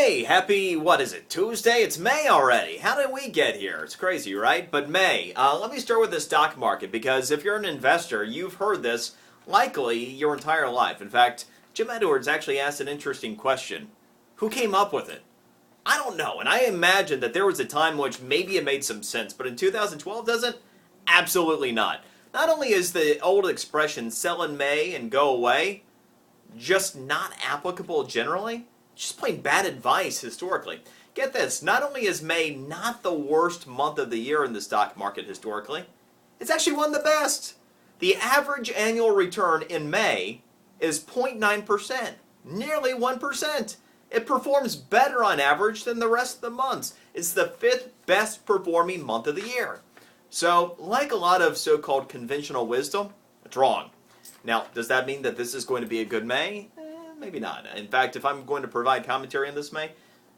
Hey, happy, what is it, Tuesday? It's May already. How did we get here? It's crazy, right? But May. Let me start with the stock market, because if you're an investor, you've heard this likely your entire life. In fact, Jim Edwards actually asked an interesting question. Who came up with it? I don't know, and I imagine that there was a time in which maybe it made some sense, but in 2012, does it? Absolutely not. Not only is the old expression, sell in May and go away, just not applicable generally, just plain bad advice historically. Get this, not only is May not the worst month of the year in the stock market historically, it's actually one of the best. The average annual return in May is 0.9%, nearly 1%. It performs better on average than the rest of the months. It's the fifth best performing month of the year. So, like a lot of so-called conventional wisdom, it's wrong. Now, does that mean that this is going to be a good May? Maybe not. In fact, if I'm going to provide commentary on this May,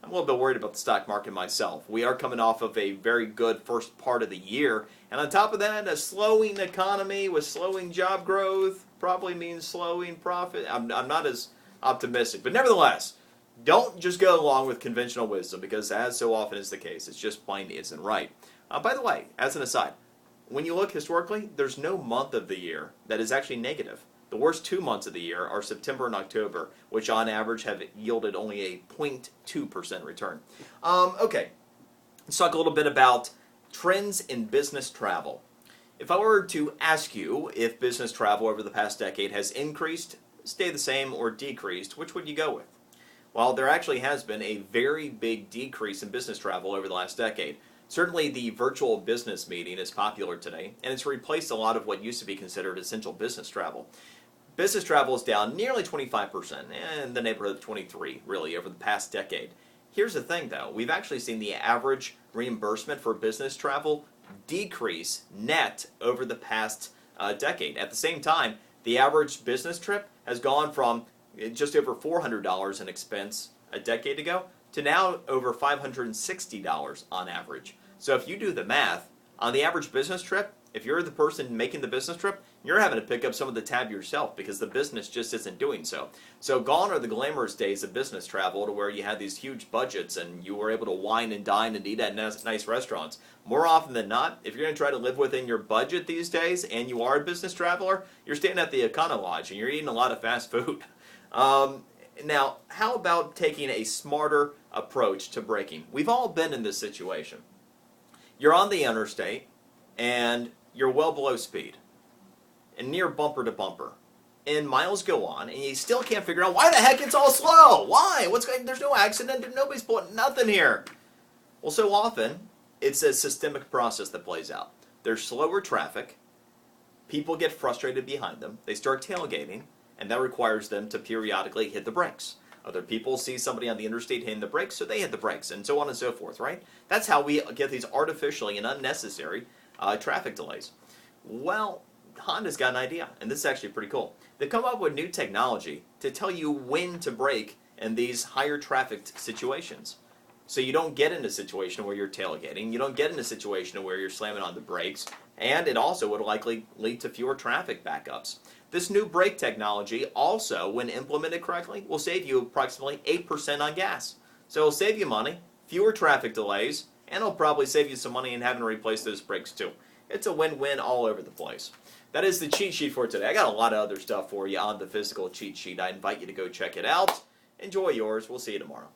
I'm a little bit worried about the stock market myself. We are coming off of a very good first part of the year, and on top of that, a slowing economy with slowing job growth probably means slowing profit. I'm not as optimistic, but nevertheless, don't just go along with conventional wisdom, because as so often is the case, it's just plain isn't right. By the way, as an aside, when you look historically, there's no month of the year that is actually negative. The worst 2 months of the year are September and October, which on average have yielded only a 0.2% return. Okay, let's talk a little bit about trends in business travel. If I were to ask you if business travel over the past decade has increased, stayed the same, or decreased, which would you go with? Well, there actually has been a very big decrease in business travel over the last decade. Certainly the virtual business meeting is popular today, and it's replaced a lot of what used to be considered essential business travel. Business travel is down nearly 25%, in the neighborhood of 23%, really, over the past decade. Here's the thing, though. We've actually seen the average reimbursement for business travel decrease net over the past decade. At the same time, the average business trip has gone from just over $400 in expense a decade ago to now over $560 on average. So if you do the math, on the average business trip, if you're the person making the business trip, you're having to pick up some of the tab yourself because the business just isn't doing so. So gone are the glamorous days of business travel to where you had these huge budgets and you were able to wine and dine and eat at nice restaurants. More often than not, if you're going to try to live within your budget these days and you are a business traveler, you're staying at the Econo Lodge and you're eating a lot of fast food. Now, how about taking a smarter approach to braking? We've all been in this situation. You're on the interstate and you're well below speed and near bumper to bumper, and miles go on, and you still can't figure out why the heck it's all slow. Why? What's going? There's no accident. Nobody's pulling nothing here. Well, so often it's a systemic process that plays out. There's slower traffic. People get frustrated behind them. They start tailgating, and that requires them to periodically hit the brakes. Other people see somebody on the interstate hitting the brakes, so they hit the brakes, and so on and so forth, right? That's how we get these artificially and unnecessary traffic delays. Well, Honda's got an idea, and this is actually pretty cool. They've come up with new technology to tell you when to brake in these higher trafficked situations. So you don't get in a situation where you're tailgating, you don't get in a situation where you're slamming on the brakes, and it also would likely lead to fewer traffic backups. This new brake technology also, when implemented correctly, will save you approximately 8% on gas. So it'll save you money, fewer traffic delays, and it'll probably save you some money in having to replace those brakes too. It's a win-win all over the place. That is the cheat sheet for today. I got a lot of other stuff for you on the physical cheat sheet. I invite you to go check it out. Enjoy yours. We'll see you tomorrow.